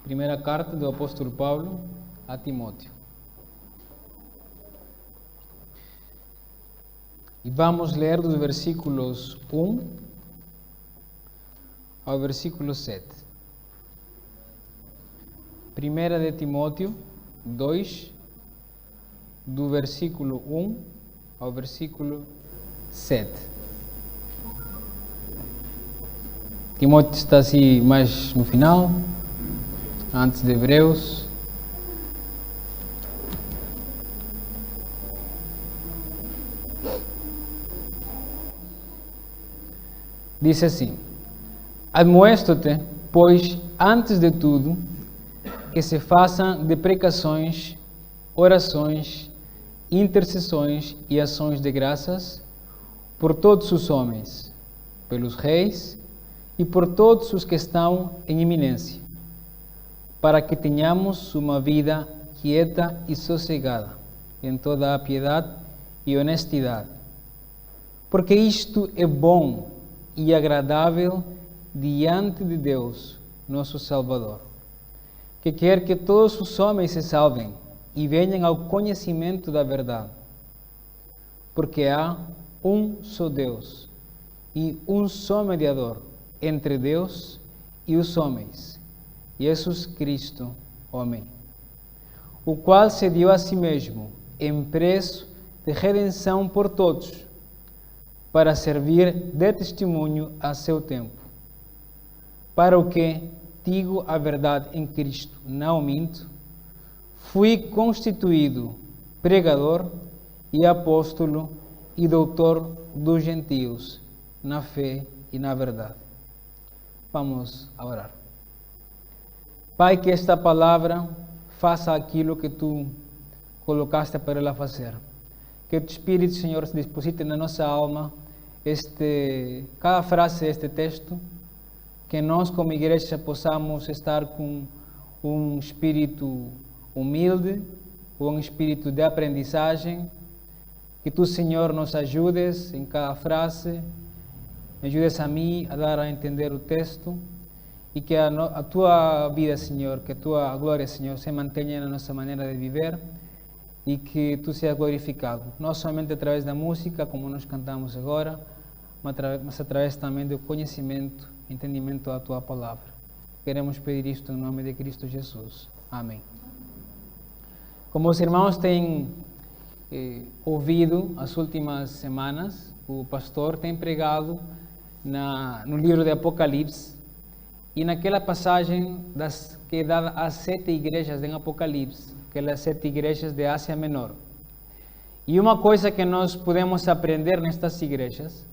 Primeira carta do apóstolo Paulo a Timóteo. E vamos ler dos versículos 1 ao versículo 7. Primeira de Timóteo 2, do versículo 1 ao versículo 7. Timóteo está assim mais no final, antes de Hebreus. Diz assim: admoesto-te, pois, antes de tudo, que se façam deprecações, orações, intercessões e ações de graças por todos os homens, pelos reis e por todos os que estão em eminência, para que tenhamos uma vida quieta e sossegada, em toda a piedade e honestidade. Porque isto é bom e agradável diante de Deus, nosso Salvador, que quer que todos os homens se salvem e venham ao conhecimento da verdade. Porque há um só Deus e um só mediador entre Deus e os homens, Jesus Cristo, homem, o qual se deu a si mesmo em preço de redenção por todos, para servir de testemunho a seu tempo. Para o que, digo a verdade em Cristo, não minto, fui constituído pregador e apóstolo e doutor dos gentios, na fé e na verdade. Vamos orar. Pai, que esta palavra faça aquilo que tu colocaste para ela fazer. Que o teu Espírito, Senhor, se deposite na nossa alma cada frase deste texto, que nós como igreja possamos estar com um espírito humilde, com um espírito de aprendizagem, que tu, Senhor, nos ajudes em cada frase, me ajudes a mim a dar a entender o texto, e que a tua vida, Senhor, que a tua glória, Senhor, se mantenha na nossa maneira de viver, e que tu sejas glorificado, não somente através da música, como nós cantamos agora, mas através também do conhecimento, entendimento da tua palavra. Queremos pedir isto em nome de Cristo Jesus. Amém. Como os irmãos têm ouvido as últimas semanas, o pastor tem pregado no livro de Apocalipse, e naquela passagem que é dada às 7 igrejas em Apocalipse, aquelas 7 igrejas de Ásia Menor. E uma coisa que nós podemos aprender nestas igrejas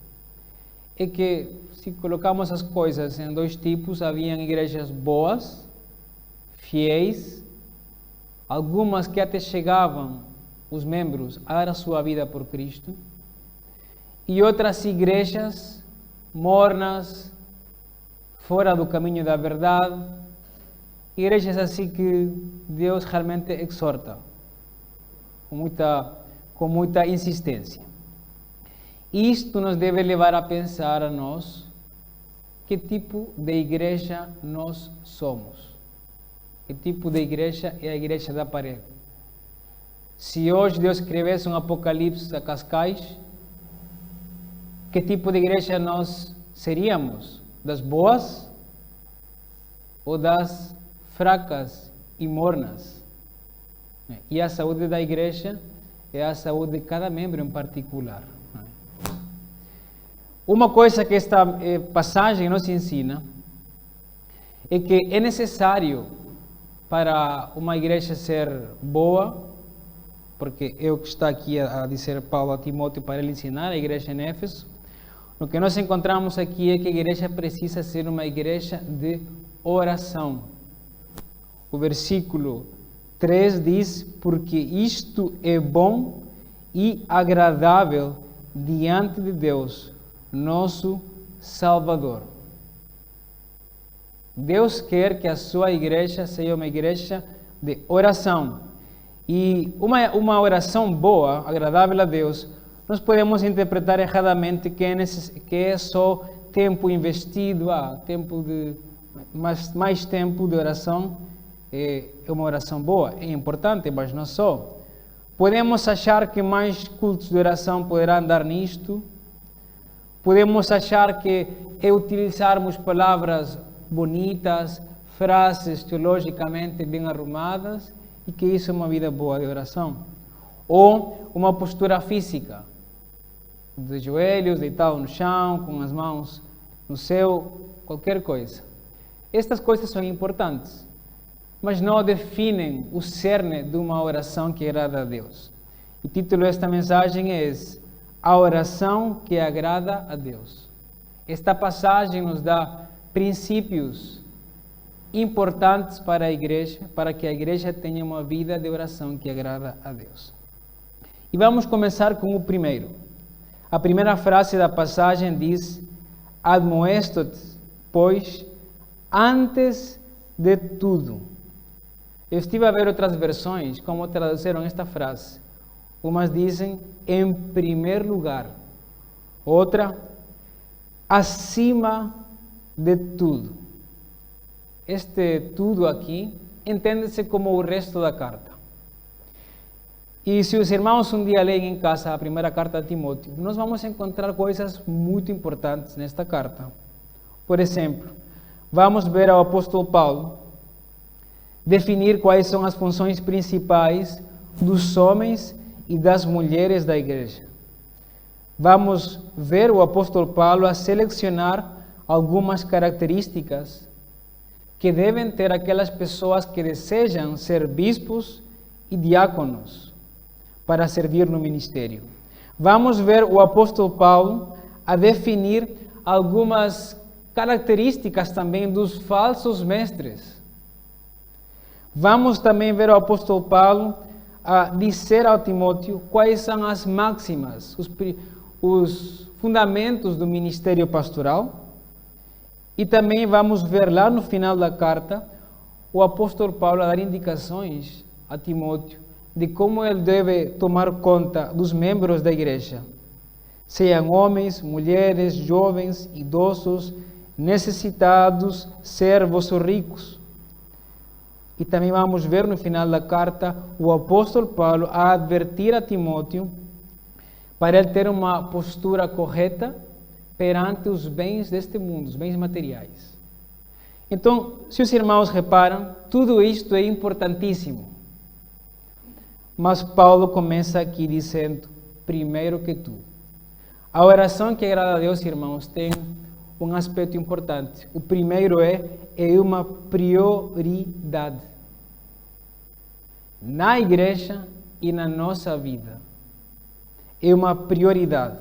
é que, se colocamos as coisas em dois tipos, haviam igrejas boas, fiéis, algumas que até chegavam os membros a dar a sua vida por Cristo, e outras igrejas mornas, fora do caminho da verdade, igrejas assim que Deus realmente exorta com muita insistência. Isto nos deve levar a pensar a nós que tipo de igreja nós somos. Que tipo de igreja é a igreja da parede? Se hoje Deus escrevesse um Apocalipse a Cascais, que tipo de igreja nós seríamos? Das boas ou das fracas e mornas? E a saúde da igreja é a saúde de cada membro em particular. Uma coisa que esta passagem nos ensina é que é necessário para uma igreja ser boa, porque é o que está aqui a dizer Paulo a Timóteo para ele ensinar a igreja em Éfeso. O que nós encontramos aqui é que a igreja precisa ser uma igreja de oração. O versículo 3 diz: porque isto é bom e agradável diante de Deus, nosso Salvador. Deus quer que a sua igreja seja uma igreja de oração. E uma oração boa, agradável a Deus, nós podemos interpretar erradamente que é só tempo investido, tempo de mais tempo de oração é uma oração boa, é importante, mas não só. Podemos achar que mais cultos de oração poderão dar nisto. Podemos achar que é utilizarmos palavras bonitas, frases teologicamente bem arrumadas, e que isso é uma vida boa de oração. Ou uma postura física, de joelhos, deitado no chão, com as mãos no céu, qualquer coisa. Estas coisas são importantes, mas não definem o cerne de uma oração que agrada a Deus. O título desta mensagem é esse: a oração que agrada a Deus. Esta passagem nos dá princípios importantes para a igreja, para que a igreja tenha uma vida de oração que agrada a Deus. E vamos começar com o primeiro. A primeira frase da passagem diz: admoesto-te, pois, antes de tudo. Eu estive a ver outras versões, como traduziram esta frase. Umas dizem, em primeiro lugar. Outra, acima de tudo. Este tudo aqui entende-se como o resto da carta. E se os irmãos um dia leem em casa a primeira carta de Timóteo, nós vamos encontrar coisas muito importantes nesta carta. Por exemplo, vamos ver ao apóstolo Paulo definir quais são as funções principais dos homens e das mulheres da igreja. Vamos ver o apóstolo Paulo a selecionar algumas características que devem ter aquelas pessoas que desejam ser bispos e diáconos para servir no ministério. Vamos ver o apóstolo Paulo a definir algumas características também dos falsos mestres. Vamos também ver o apóstolo Paulo a dizer ao Timóteo quais são as máximas, os fundamentos do ministério pastoral. E também vamos ver lá no final da carta o apóstolo Paulo a dar indicações a Timóteo de como ele deve tomar conta dos membros da igreja, sejam homens, mulheres, jovens, idosos, necessitados, servos ou ricos. E também vamos ver no final da carta o apóstolo Paulo a advertir a Timóteo para ele ter uma postura correta perante os bens deste mundo, os bens materiais. Então, se os irmãos reparam, tudo isto é importantíssimo. Mas Paulo começa aqui dizendo, primeiro que tudo. A oração que agrada a Deus, irmãos, tem um aspecto importante. O primeiro é uma prioridade. Na igreja e na nossa vida. É uma prioridade.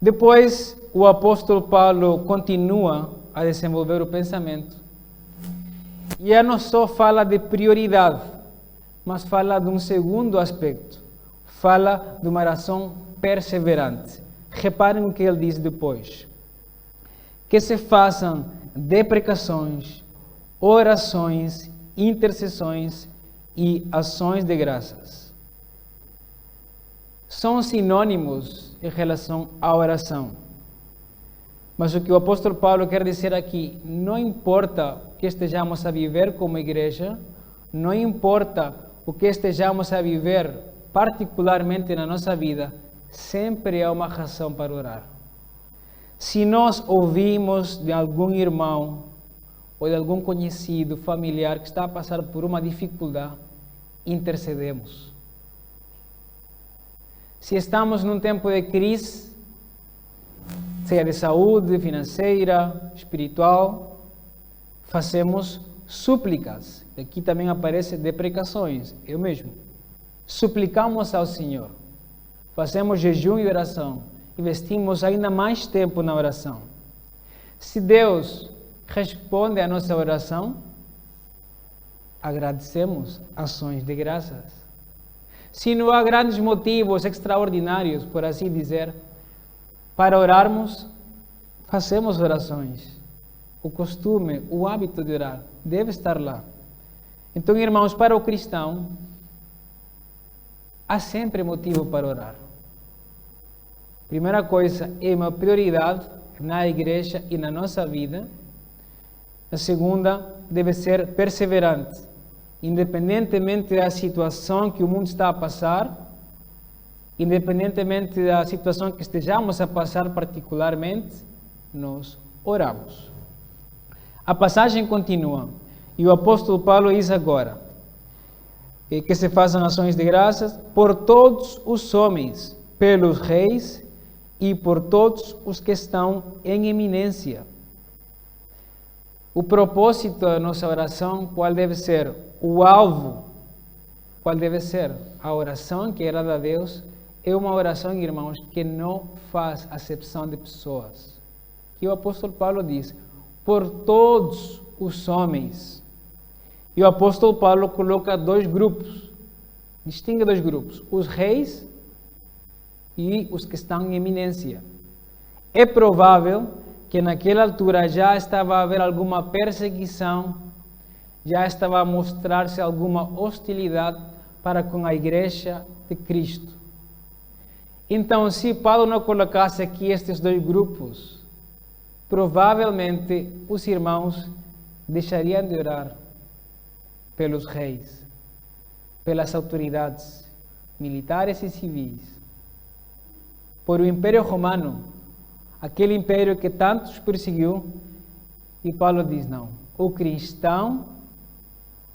Depois, o apóstolo Paulo continua a desenvolver o pensamento. E ele não só fala de prioridade, mas fala de um segundo aspecto. Fala de uma oração perseverante. Reparem o que ele diz depois. Que se façam deprecações, orações, intercessões e ações de graças. São sinônimos em relação à oração. Mas o que o apóstolo Paulo quer dizer aqui, não importa o que estejamos a viver como igreja, não importa o que estejamos a viver particularmente na nossa vida, sempre há uma razão para orar. Se nós ouvimos de algum irmão ou de algum conhecido, familiar que está a passar por uma dificuldade, intercedemos. Se estamos num tempo de crise, seja de saúde, financeira, espiritual, fazemos súplicas. Aqui também aparece deprecações, eu mesmo. Suplicamos ao Senhor. Fazemos jejum e oração. Investimos ainda mais tempo na oração. Se Deus responde à nossa oração, agradecemos ações de graças. Se não há grandes motivos extraordinários, por assim dizer, para orarmos, fazemos orações. O costume, o hábito de orar deve estar lá. Então, irmãos, para o cristão, há sempre motivo para orar. Primeira coisa, é uma prioridade na igreja e na nossa vida. A segunda, deve ser perseverante, independentemente da situação que o mundo está a passar, independentemente da situação que estejamos a passar particularmente, nós oramos. A passagem continua e o apóstolo Paulo diz agora que se façam ações de graças por todos os homens, pelos reis e por todos os que estão em eminência. O propósito da nossa oração, qual deve ser? O alvo, qual deve ser? A oração que agrada a Deus é uma oração, irmãos, que não faz acepção de pessoas. Que o apóstolo Paulo diz, por todos os homens. E o apóstolo Paulo coloca dois grupos, distingue dois grupos, os reis e os que estão em eminência. É provável que naquela altura já estava a haver alguma perseguição, já estava a mostrar-se alguma hostilidade para com a igreja de Cristo. Então, se Paulo não colocasse aqui estes dois grupos, provavelmente os irmãos deixariam de orar pelos reis, pelas autoridades militares e civis, por o Império Romano, aquele império que tantos perseguiu, e Paulo diz, não, o cristão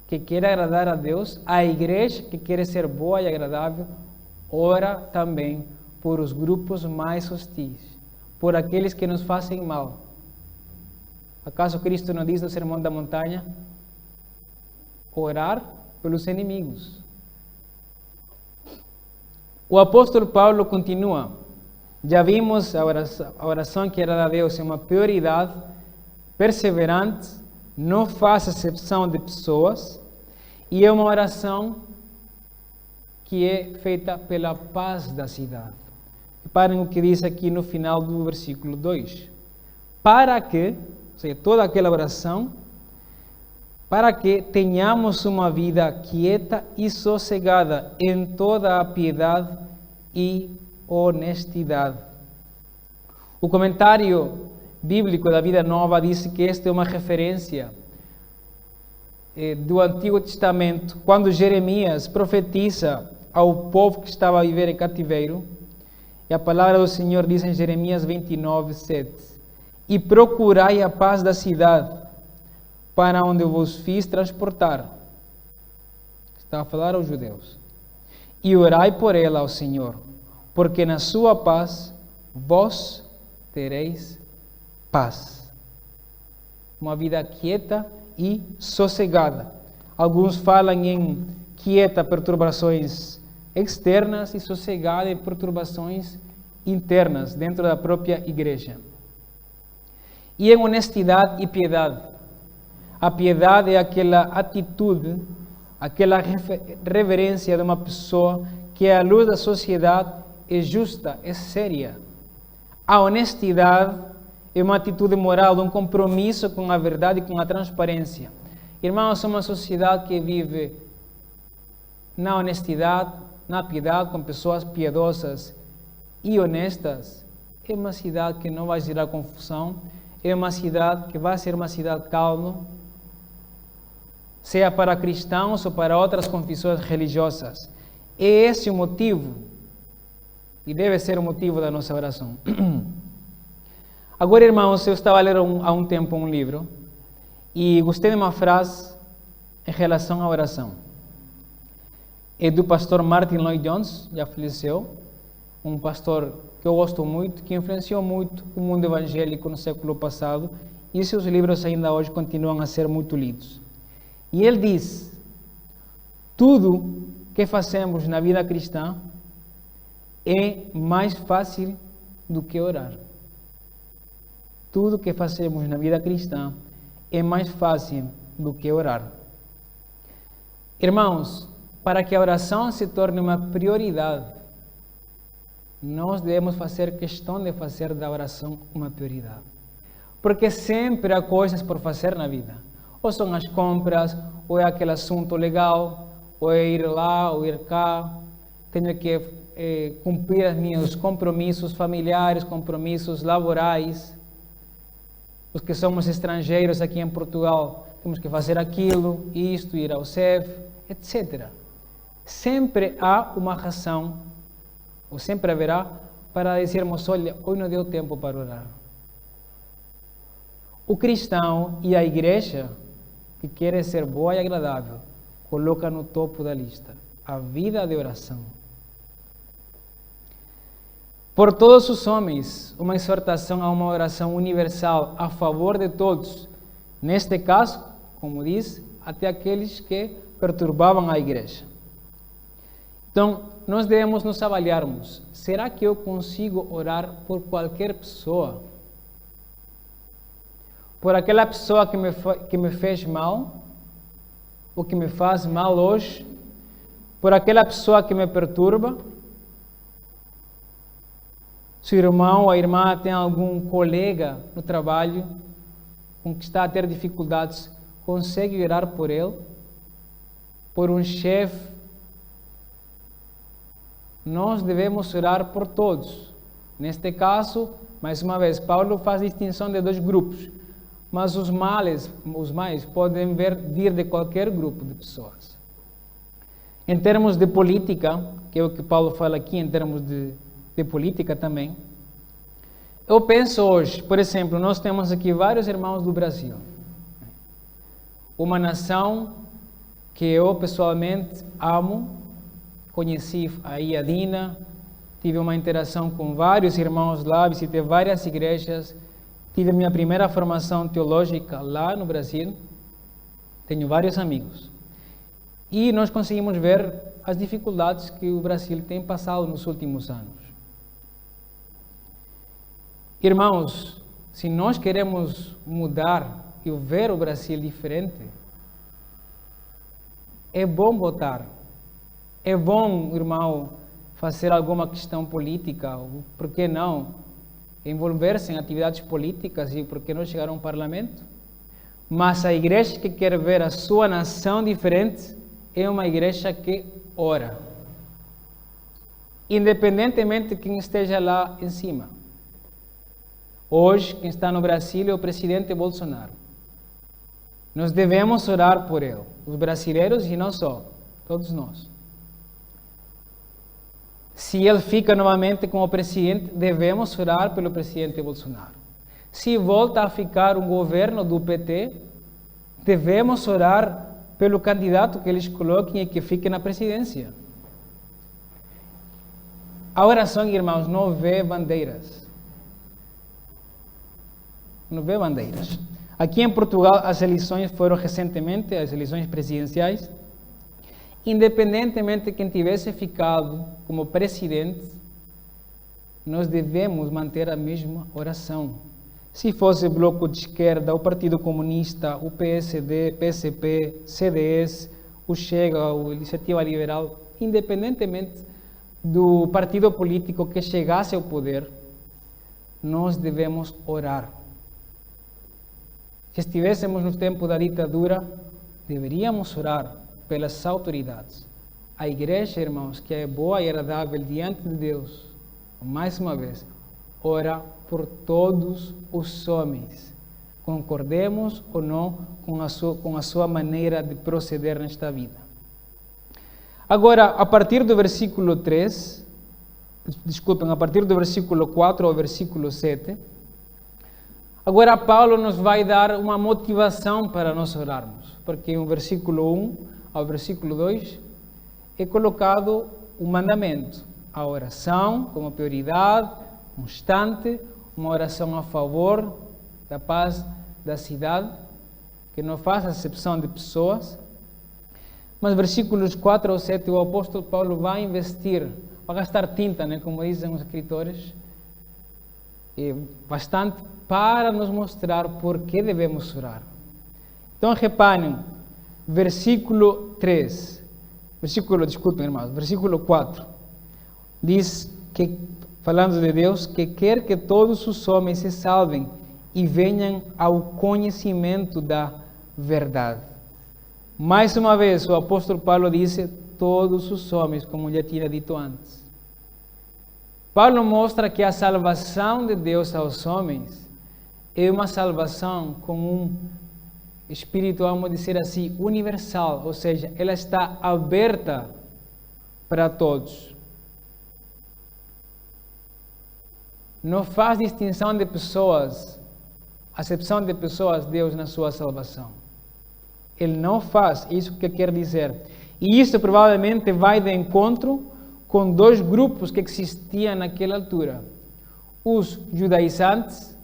que quer agradar a Deus, a igreja que quer ser boa e agradável, ora também por os grupos mais hostis, por aqueles que nos fazem mal. Acaso Cristo não diz no Sermão da Montanha? Orar pelos inimigos. O apóstolo Paulo continua. Já vimos a oração que era a Deus é uma prioridade, perseverante, não faz acepção de pessoas, e é uma oração que é feita pela paz da cidade. Reparem o que diz aqui no final do versículo 2. Para que, ou seja, toda aquela oração, para que tenhamos uma vida quieta e sossegada em toda a piedade e honestidade. O comentário bíblico da Vida Nova diz que esta é uma referência do Antigo Testamento, quando Jeremias profetiza ao povo que estava a viver em cativeiro, e a palavra do Senhor diz em Jeremias 29, 7, e procurai a paz da cidade, para onde eu vos fiz transportar. Está a falar aos judeus. E orai por ela ao Senhor, porque na sua paz vós tereis paz. Uma vida quieta e sossegada. Alguns falam em quieta perturbações externas e sossegada em perturbações internas dentro da própria igreja. E em honestidade e piedade. A piedade é aquela atitude, aquela reverência de uma pessoa que, à luz da sociedade, é justa, é séria. A honestidade é uma atitude moral, um compromisso com a verdade e com a transparência. Irmãos, somos uma sociedade que vive na honestidade, na piedade, com pessoas piedosas e honestas. É uma cidade que não vai gerar confusão, é uma cidade que vai ser uma cidade calma, seja para cristãos ou para outras confissões religiosas. É esse o motivo, e deve ser o motivo da nossa oração. Agora, irmãos, eu estava a ler há um tempo um livro, e gostei de uma frase em relação à oração. É do pastor Martin Lloyd-Jones, já faleceu, um pastor que eu gosto muito, que influenciou muito o mundo evangélico no século passado, e seus livros ainda hoje continuam a ser muito lidos. E ele diz, tudo que fazemos na vida cristã é mais fácil do que orar. Tudo que fazemos na vida cristã é mais fácil do que orar. Irmãos, para que a oração se torne uma prioridade, nós devemos fazer questão de fazer da oração uma prioridade. Porque sempre há coisas por fazer na vida. Ou são as compras, ou é aquele assunto legal, ou é ir lá, ou ir cá. Tenho que cumprir os meus compromissos familiares, compromissos laborais. Os que somos estrangeiros aqui em Portugal, temos que fazer aquilo, isto, ir ao CEF, etc. Sempre há uma razão, ou sempre haverá, para dizermos, olha, hoje não deu tempo para orar. O cristão e a igreja, que quer ser boa e agradável, coloca no topo da lista a vida de oração. Por todos os homens, uma exortação a uma oração universal a favor de todos. Neste caso, como diz, até aqueles que perturbavam a igreja. Então, nós devemos nos avaliarmos. Será que eu consigo orar por qualquer pessoa? Por aquela pessoa que me fez mal? Ou que me faz mal hoje? Por aquela pessoa que me perturba? Se o irmão ou a irmã tem algum colega no trabalho com que está a ter dificuldades, consegue orar por ele? Por um chefe? Nós devemos orar por todos. Neste caso, mais uma vez, Paulo faz distinção de dois grupos, mas os males podem vir de qualquer grupo de pessoas. Em termos de política, que é o que Paulo fala aqui, em termos de política também, eu penso hoje, por exemplo, nós temos aqui vários irmãos do Brasil, uma nação que eu pessoalmente amo. Conheci aí a Dina, tive uma interação com vários irmãos lá, visitei várias igrejas, tive minha primeira formação teológica lá no Brasil, tenho vários amigos. E nós conseguimos ver as dificuldades que o Brasil tem passado nos últimos anos. Irmãos, se nós queremos mudar e ver o Brasil diferente, é bom votar. É bom, irmão, fazer alguma questão política, por que não? Envolver-se em atividades políticas e por que não chegar a um parlamento? Mas a igreja que quer ver a sua nação diferente é uma igreja que ora. Independentemente de quem esteja lá em cima. Hoje, quem está no Brasil é o presidente Bolsonaro. Nós devemos orar por ele, os brasileiros e não só, todos nós. Se ele fica novamente como presidente, devemos orar pelo presidente Bolsonaro. Se volta a ficar um governo do PT, devemos orar pelo candidato que eles coloquem e que fique na presidência. A oração, irmãos, não vê bandeiras. Não vê bandeiras. Aqui em Portugal, as eleições foram recentemente, as eleições presidenciais. Independentemente de quem tivesse ficado como presidente, nós devemos manter a mesma oração. Se fosse Bloco de Esquerda, o Partido Comunista, o PSD, PSP, CDS, o Chega, o Iniciativa Liberal, independentemente do partido político que chegasse ao poder, nós devemos orar. Se estivéssemos no tempo da ditadura, deveríamos orar pelas autoridades. A igreja, irmãos, que é boa e agradável diante de Deus, mais uma vez, ora por todos os homens. Concordemos ou não com a sua maneira de proceder nesta vida. Agora, a partir do versículo 3, a partir do versículo 4 ao versículo 7, agora Paulo nos vai dar uma motivação para nós orarmos, porque no versículo 1 ao versículo 2 é colocado um mandamento, a oração como prioridade constante, uma oração a favor da paz da cidade, que não faz acepção de pessoas. Mas versículos 4 ao 7, o apóstolo Paulo vai investir, vai gastar tinta, como dizem os escritores, bastante para nos mostrar por que devemos orar. Então, reparem, versículo 4, diz que, falando de Deus, que quer que todos os homens se salvem e venham ao conhecimento da verdade. Mais uma vez, o apóstolo Paulo disse, todos os homens, como já tinha dito antes. Paulo mostra que a salvação de Deus aos homens é uma salvação com espiritual, vamos dizer assim, universal, ou seja, ela está aberta para todos. Não faz distinção de pessoas, acepção de pessoas, Deus, na sua salvação. Ele não faz isso que quer dizer. E isso provavelmente vai de encontro com dois grupos que existiam naquela altura. Os judaizantes,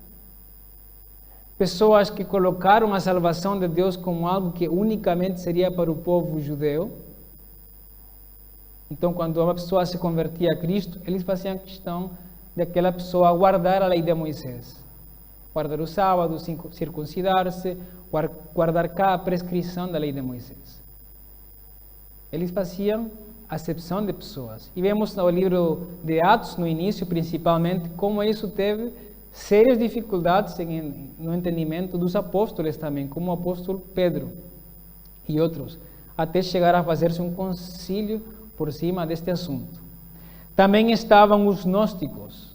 pessoas que colocaram a salvação de Deus como algo que unicamente seria para o povo judeu. Então, quando uma pessoa se convertia a Cristo, eles faziam questão daquela pessoa guardar a lei de Moisés. Guardar o sábado, circuncidar-se, guardar cada prescrição da lei de Moisés. Eles faziam acepção de pessoas. E vemos no livro de Atos, no início, principalmente, como isso teve sérias dificuldades no entendimento dos apóstolos também, como o apóstolo Pedro e outros, até chegar a fazer-se um concílio por cima deste assunto. Também estavam os gnósticos.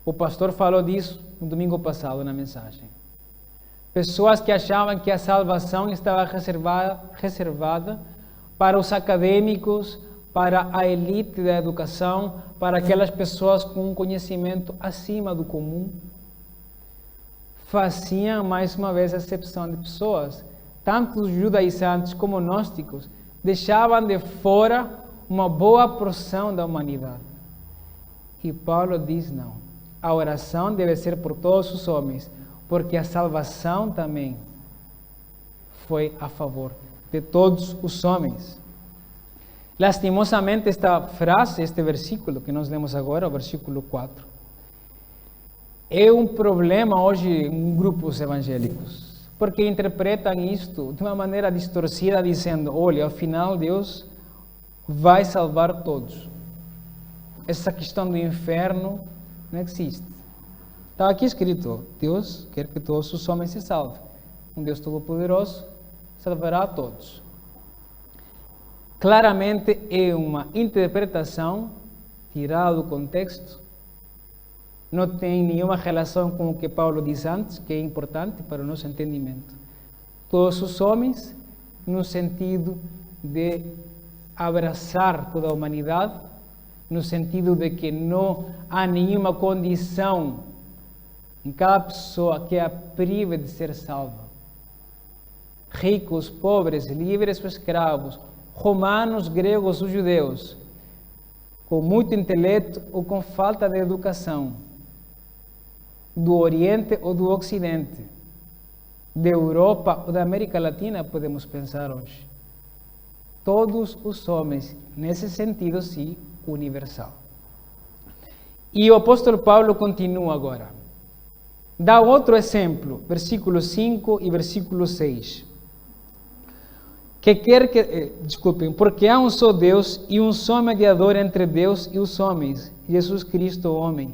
O pastor falou disso no domingo passado na mensagem. Pessoas que achavam que a salvação estava reservada para os acadêmicos, para a elite da educação, para aquelas pessoas com um conhecimento acima do comum. Faziam, mais uma vez, acepção de pessoas. Tanto os judaizantes como gnósticos deixavam de fora uma boa porção da humanidade. E Paulo diz não. A oração deve ser por todos os homens, porque a salvação também foi a favor de todos os homens. Lastimosamente, esta frase, este versículo que nós lemos agora, o versículo 4, é um problema hoje em grupos evangélicos, porque interpretam isto de uma maneira distorcida, dizendo, olha, afinal Deus vai salvar todos. Essa questão do inferno não existe. Está aqui escrito, Deus quer que todos os homens se salvem. Um Deus Todo-Poderoso salvará a todos. Claramente é uma interpretação tirada do contexto, não tem nenhuma relação com o que Paulo diz antes, que é importante para o nosso entendimento. Todos os homens, no sentido de abraçar toda a humanidade, no sentido de que não há nenhuma condição em cada pessoa que a prive de ser salva. Ricos, pobres, livres ou escravos, romanos, gregos ou judeus, com muito intelecto ou com falta de educação, do Oriente ou do Ocidente, da Europa ou da América Latina, podemos pensar hoje. Todos os homens, nesse sentido, sim, universal. E o apóstolo Paulo continua agora. Dá outro exemplo, versículo 5 e versículo 6. Porque há um só Deus e um só mediador entre Deus e os homens, Jesus Cristo, o homem,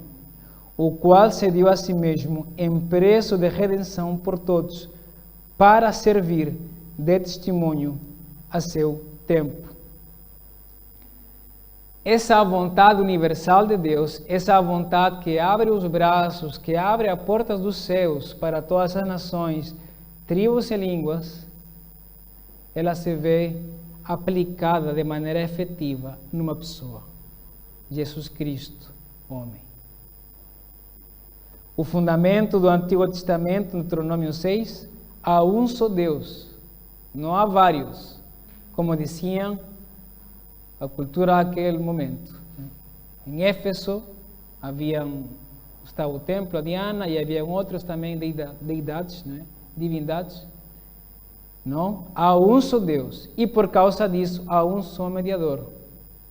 o qual se deu a si mesmo em preço de redenção por todos, para servir de testemunho a seu tempo. Essa vontade universal de Deus, essa vontade que abre os braços, que abre as portas dos céus para todas as nações, tribos e línguas, ela se vê aplicada de maneira efetiva numa pessoa, Jesus Cristo, homem. O fundamento do Antigo Testamento, no Deuteronômio 6, há um só Deus, não há vários, como diziam a cultura daquele momento. Em Éfeso estava o templo a Diana e havia outros também deidades, divindades. Não? Há um só Deus e por causa disso há um só mediador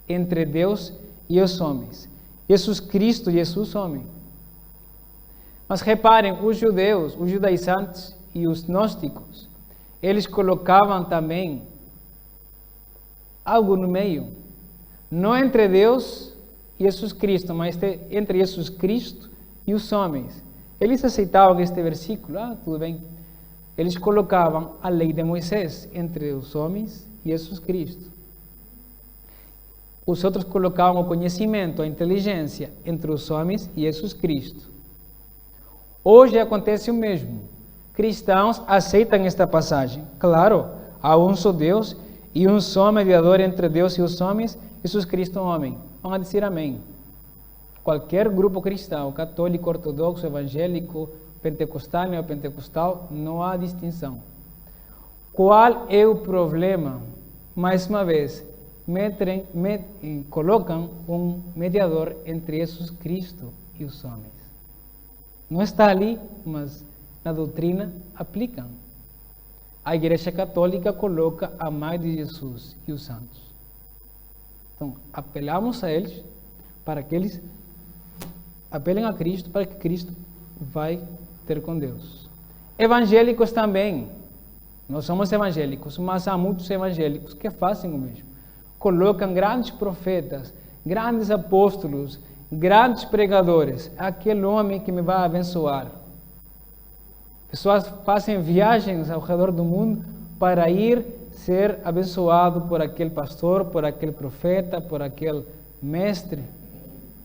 entre Deus e os homens. Jesus Cristo, Jesus homem. Mas reparem, os judeus, os judaizantes e os gnósticos, eles colocavam também algo no meio, não entre Deus e Jesus Cristo, mas entre Jesus Cristo e os homens. Eles aceitavam este versículo, tudo bem. Eles colocavam a lei de Moisés entre os homens e Jesus Cristo. Os outros colocavam o conhecimento, a inteligência entre os homens e Jesus Cristo. Hoje acontece o mesmo. cristãos aceitam esta passagem. Claro, há um só Deus e um só mediador entre Deus e os homens, Jesus Cristo, homem. Vão dizer amém. Qualquer grupo cristão, católico, ortodoxo, evangélico, pentecostal, neopentecostal, não há distinção. Qual é o problema? Mais uma vez, colocam um mediador entre Jesus Cristo e os homens. Não está ali, mas na doutrina aplicam. A Igreja Católica coloca a mãe de Jesus e os santos. Então, apelamos a eles para que eles apelem a Cristo, para que Cristo vai ter com Deus. Evangélicos também. Nós somos evangélicos, mas há muitos evangélicos que fazem o mesmo. Colocam grandes profetas, grandes apóstolos, grandes pregadores. Aquele homem que me vai abençoar. Pessoas fazem viagens ao redor do mundo para ir ser abençoado por aquele pastor, por aquele profeta, por aquele mestre.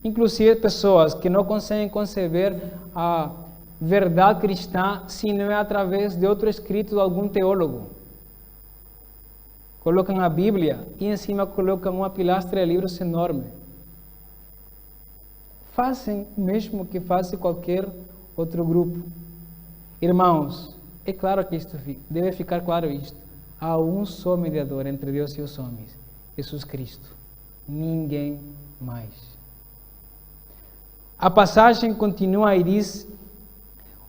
Inclusive pessoas que não conseguem conceber a verdade cristã se não é através de outro escrito de algum teólogo. Colocam a Bíblia e em cima colocam uma pilastra de livros enorme. Fazem o mesmo que faz qualquer outro grupo. Irmãos, é claro que isto deve ficar claro isto. Há um só mediador entre Deus e os homens, Jesus Cristo. Ninguém mais. A passagem continua e diz: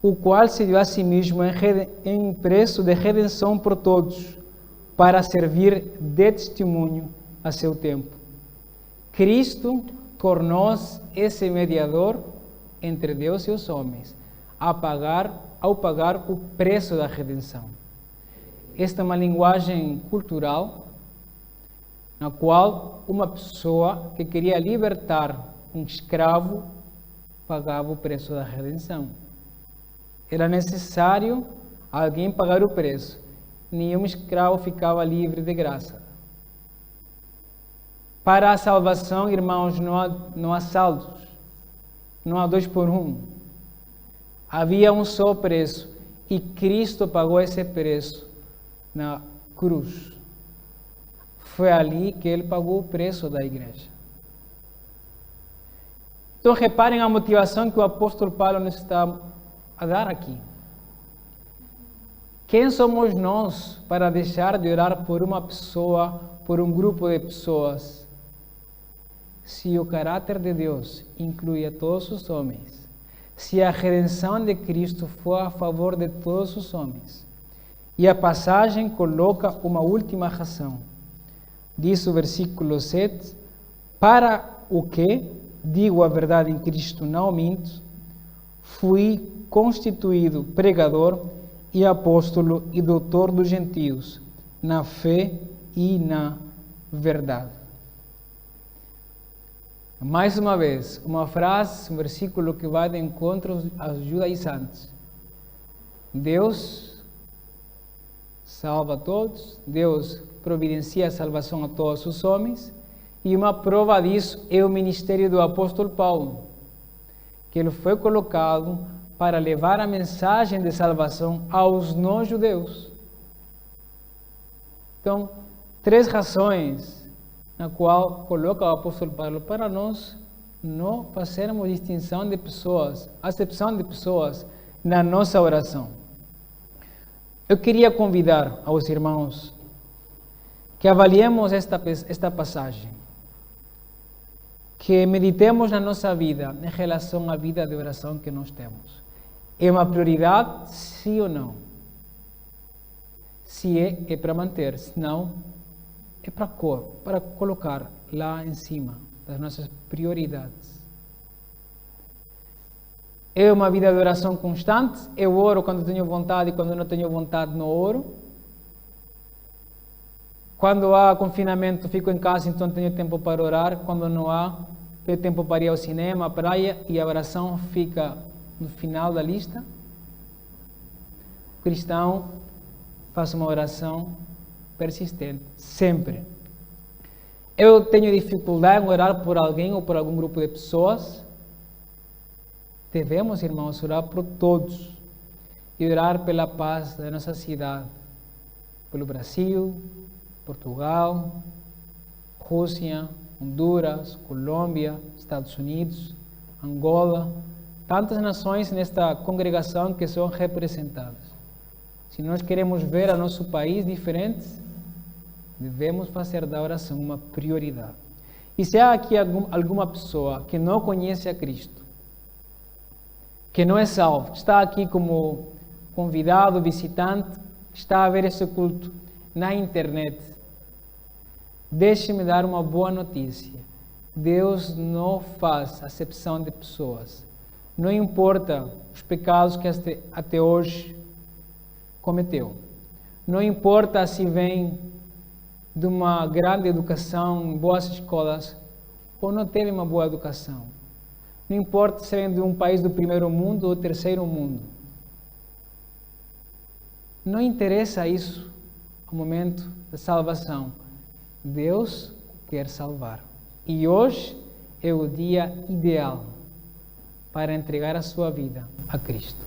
o qual se deu a si mesmo em preço de redenção por todos, para servir de testemunho a seu tempo. Cristo tornou-se esse mediador entre Deus e os homens, ao pagar o preço da redenção. Esta é uma linguagem cultural, na qual uma pessoa que queria libertar um escravo pagava o preço da redenção. Era necessário alguém pagar o preço. Nenhum escravo ficava livre de graça. Para a salvação, irmãos, não há saldos. Não há 2 por 1. Havia um só preço. E Cristo pagou esse preço na cruz. Foi ali que Ele pagou o preço da igreja. Então, reparem a motivação que o apóstolo Paulo nos está a dar aqui. Quem somos nós para deixar de orar por uma pessoa, por um grupo de pessoas, se o caráter de Deus inclui a todos os homens, se a redenção de Cristo for a favor de todos os homens? E a passagem coloca uma última razão. Diz o versículo 7, para o que, digo a verdade em Cristo, não minto, fui constituído pregador e apóstolo e doutor dos gentios, na fé e na verdade. Mais uma vez, uma frase, um versículo que vai de encontro aos judaizantes. Deus salva a todos, Deus providencia a salvação a todos os homens, e uma prova disso é o ministério do apóstolo Paulo, que ele foi colocado para levar a mensagem de salvação aos não-judeus. Então, 3 razões na qual coloca o apóstolo Paulo para nós não fazermos distinção de pessoas, acepção de pessoas na nossa oração. Eu queria convidar aos irmãos que avaliemos esta passagem, que meditemos na nossa vida em relação à vida de oração que nós temos. É uma prioridade, sim ou não? Se é para manter, se não, é para colocar lá em cima das nossas prioridades. É uma vida de oração constante? Eu oro quando tenho vontade e quando não tenho vontade não oro? Quando há confinamento, fico em casa, então tenho tempo para orar. Quando não há, tenho tempo para ir ao cinema, à praia, e a oração fica no final da lista. O cristão faz uma oração persistente, sempre. Eu tenho dificuldade em orar por alguém ou por algum grupo de pessoas. Devemos, irmãos, orar por todos. e orar pela paz da nossa cidade, pelo Brasil, Portugal, Rússia, Honduras, Colômbia, Estados Unidos, Angola, tantas nações nesta congregação que são representadas. Se nós queremos ver a nosso país diferente, devemos fazer da oração uma prioridade. E se há aqui alguma pessoa que não conhece a Cristo, que não é salvo, está aqui como convidado, visitante, está a ver esse culto na internet, deixe-me dar uma boa notícia. Deus não faz acepção de pessoas. Não importa os pecados que até hoje cometeu. Não importa se vem de uma grande educação, boas escolas, ou não teve uma boa educação. Não importa se vem de um país do primeiro mundo ou terceiro mundo. Não interessa isso no momento da salvação. Deus quer salvar. E hoje é o dia ideal para entregar a sua vida a Cristo.